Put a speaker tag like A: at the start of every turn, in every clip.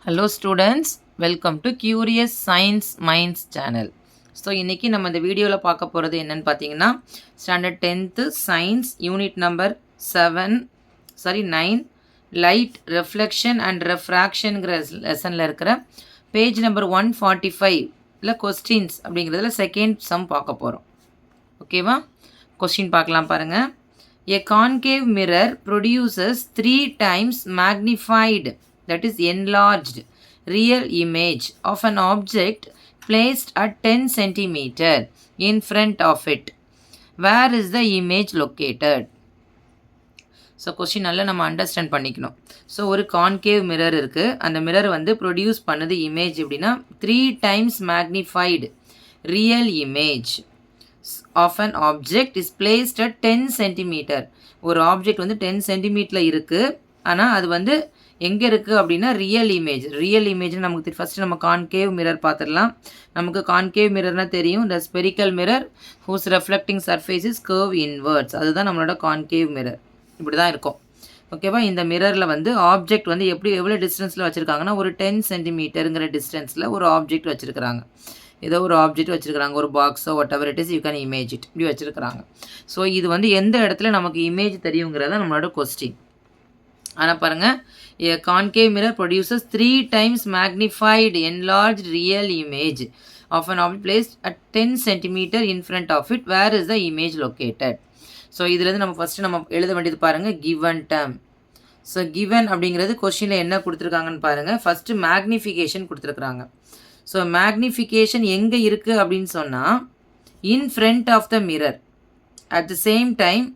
A: Hello students, welcome to Curious Science Minds channel. So இன்றைக்கி நம்ம இந்த வீடியோவில் பார்க்க போகிறது என்னென்னு பார்த்தீங்கன்னா standard 10th science unit number 9 light reflection and ரெஃப்ராக்ஷனுங்கிற லெசனில் இருக்கிற பேஜ் நம்பர் 145 கொஸ்டின்ஸ் அப்படிங்கிறதுல செகண்ட் சம் பார்க்க போகிறோம். ஓகேவா, கொஸ்டின் பார்க்கலாம் பாருங்கள். A concave mirror produces 3 times magnified, that is enlarged, real image of an object placed at 10 cm in front of it. Where is the image located? So question நல்லா நம்ம understand பண்ணிக்கணும். So ஒரு concave mirror இருக்குது, அந்த mirror வந்து produce பண்ணுது image எப்படின்னா 3 times magnified real image of an object is placed at 10 cm. ஒரு ஆப்ஜெக்ட் வந்து 10 சென்டிமீட்டரில் இருக்குது, ஆனால் அது வந்து எங்கே இருக்குது அப்படின்னா ரியல் இமேஜ்னு நமக்கு ஃபஸ்ட்டு நம்ம கான்கேவ் மிரர் பார்த்துடலாம். நமக்கு கான்கேவ் மிரர்னால் தெரியும், the spherical mirror whose reflecting surface is curve inwards. அதுதான் நம்மளோட கான்கேவ் மிரர், இப்படி தான் இருக்கும். ஓகேவா, இந்த மிரரில் வந்து ஆப்ஜெக்ட் வந்து எவ்வளோ டிஸ்டன்ஸில் வச்சுருக்காங்கன்னா ஒரு 10 சென்டிமீட்டருங்கிற டிஸ்டன்ஸில் ஒரு ஆப்ஜெக்ட் வச்சுருக்கிறாங்க. ஏதோ ஒரு ஆப்ஜெக்ட் வச்சுருக்கிறாங்க, ஒரு பாக்ஸோ whatever it is, you can image it, இப்படி வச்சுருக்கிறாங்க. ஸோ இது வந்து எந்த இடத்துல நமக்கு இமேஜ் தெரியுங்கிறத நம்மளோட கொஸ்டின். ஆனால் பாருங்கள், a concave mirror produces 3 times magnified enlarged real image of an object placed at 10 cm in front of it. Where is the image located? So இதுலேருந்து நம்ம ஃபஸ்ட்டு நம்ம எழுத வேண்டியது பாருங்கள், கிவன் டேர்ம். ஸோ கிவன் அப்படிங்கிறது கொஸ்டினில் என்ன கொடுத்துருக்காங்கன்னு பாருங்கள். ஃபஸ்ட்டு மேக்னிஃபிகேஷன் கொடுத்துருக்குறாங்க. ஸோ மேக்னிஃபிகேஷன் எங்கே இருக்குது அப்படின்னு சொன்னால் in front of the mirror. At the same time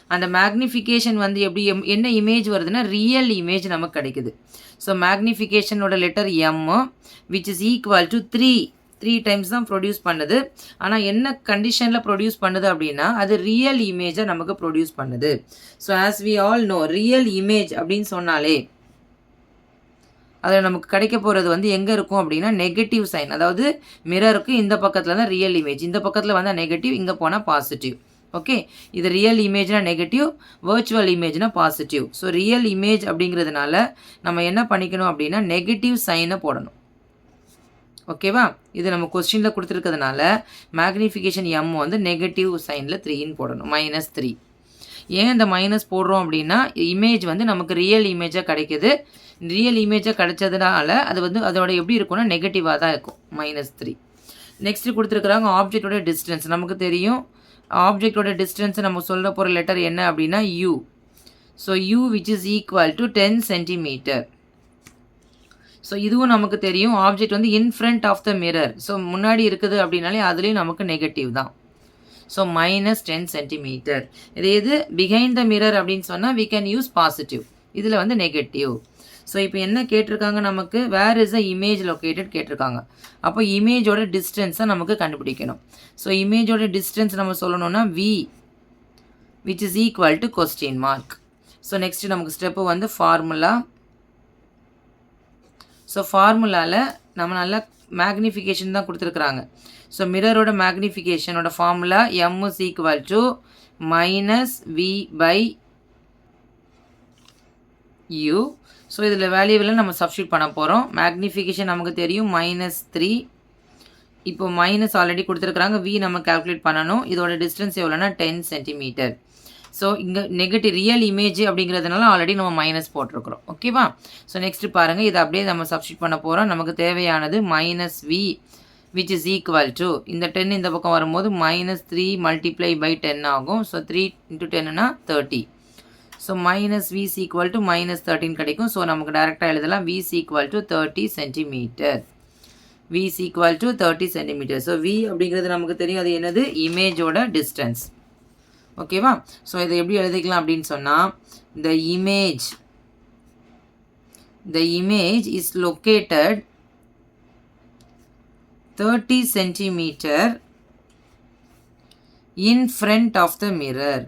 A: அந்த மேக்னிஃபிகேஷன் வந்து எப்படி என்ன இமேஜ் வருதுன்னா ரியல் இமேஜ் நமக்கு கிடைக்குது. ஸோ மேக்னிஃபிகேஷனோட letter M which is equal to 3 times தான் ப்ரொடியூஸ் பண்ணுது. ஆனால் என்ன கண்டிஷனில் ப்ரொடியூஸ் பண்ணுது அப்படின்னா அது ரியல் இமேஜை நமக்கு ப்ரொடியூஸ் பண்ணுது. So as we all know, real image அப்படின்னு சொன்னாலே அதில் நமக்கு கிடைக்க போகிறது வந்து எங்கே இருக்கும் அப்படின்னா நெகட்டிவ் சைன். அதாவது மிரருக்கு இந்த பக்கத்தில் தான் ரியல் இமேஜ், இந்த பக்கத்தில் வந்தால் நெகட்டிவ், இங்கே போனால் பாசிட்டிவ். ஓகே, இது ரியல் இமேஜ்னால் நெகட்டிவ், வர்ச்சுவல் இமேஜ்னால் பாசிட்டிவ். ஸோ ரியல் இமேஜ் அப்படிங்கிறதுனால நம்ம என்ன பண்ணிக்கணும் அப்படின்னா நெகட்டிவ் சைனை போடணும். ஓகேவா, இது நம்ம கொஸ்டினில் கொடுத்துருக்கிறதுனால மேக்னிஃபிகேஷன் எம் வந்து நெகட்டிவ் சைனில் 3ன்னு போடணும், -3. ஏன் இந்த மைனஸ் போடுறோம் அப்படின்னா இமேஜ் வந்து நமக்கு ரியல் இமேஜாக கிடைக்கிது. ரியல் இமேஜாக கிடைச்சதுனால அது வந்து அதோட எப்படி இருக்கும்னா நெகட்டிவாக தான் இருக்கும், -3. நெக்ஸ்ட்டு கொடுத்துருக்குறாங்க ஆப்ஜெக்டோட டிஸ்டன்ஸ். நமக்கு தெரியும் ஆப்ஜெக்டோட டிஸ்டன்ஸை நம்ம சொல்ல போகிற லெட்டர் என்ன அப்படின்னா u. So u which is equal to 10 centimetre. So இதுவும் நமக்கு தெரியும் ஆப்ஜெக்ட் வந்து in front of the mirror. So முன்னாடி இருக்குது அப்படின்னாலே அதுலேயும் நமக்கு நெகட்டிவ் தான். So -10 centimetre. இது பிஹைண்ட் த மிரர் அப்படின்னு சொன்னால் வி கேன் யூஸ் பாசிட்டிவ், இதில் வந்து நெகட்டிவ். ஸோ இப்போ என்ன கேட்டிருக்காங்க நமக்கு, where is a image located கேட்டிருக்காங்க. அப்போ இமேஜோட டிஸ்டன்ஸை நமக்கு கண்டுபிடிக்கணும். ஸோ இமேஜோட டிஸ்டன்ஸ் நம்ம சொல்லணும்னா v which is equal to question mark. So next நமக்கு ஸ்டெப்பு வந்து ஃபார்முலா. ஸோ ஃபார்முலாவில் நம்ம நல்லா மேக்னிஃபிகேஷன் தான் கொடுத்துருக்குறாங்க. ஸோ மிரரோட மேக்னிஃபிகேஷனோட formula m is equal to -v/u. So இதில் வேல்யூவில் நம்ம சப்ஸ்டியூட் பண்ண போகிறோம். மேக்னிஃபிகேஷன் நமக்கு தெரியும் -3. இப்போ மைனஸ் ஆல்ரெடி கொடுத்துருக்குறாங்க, v நம்ம கால்குலேட் பண்ணணும். இதோட டிஸ்டன்ஸ் எவ்வளோனா 10 சென்டிமீட்டர். ஸோ இங்கே நெகட்டிவ் ரியல் இமேஜ் அப்படிங்கிறதுனால ஆல்ரெடி நம்ம மைனஸ் போட்டிருக்கிறோம். ஓகேவா, ஸோ நெக்ஸ்ட்டு பாருங்கள், இதை அப்படியே நம்ம சப்ஸ்டியூட் பண்ண போகிறோம். நமக்கு தேவையானது -v which is equal to இந்த 10 இந்த பக்கம் வரும்போது -3 × 10 ஆகும். So 3 × 10னா 30. So -v is equal to -13 கிடைக்கும். ஸோ நமக்கு டேரெக்டாக எழுதலாம் v is equal to 30 centimetre. v is equal to 30 centimetre. So v அப்படிங்கிறது நமக்கு தெரியும், அது என்னது இமேஜோட டிஸ்டன்ஸ். ஓகேவா, ஸோ இதை எப்படி எழுதிக்கலாம் அப்படின்னு சொன்னால் the image is located 30 centimeter in front of the mirror.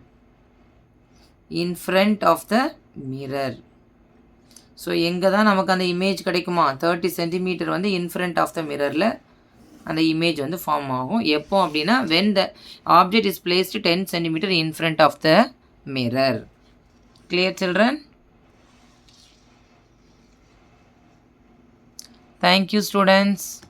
A: So எங்கே தான் நமக்கு அந்த இமேஜ் கிடைக்குமா, 30 சென்டிமீட்டர் வந்து இன் ஃப்ரண்ட் ஆஃப் த மிரரில் அந்த இமேஜ் வந்து ஃபார்ம் ஆகும். எப்போ அப்படின்னா when the object is placed 10 cm in front of the mirror. Clear children? Thank you, students.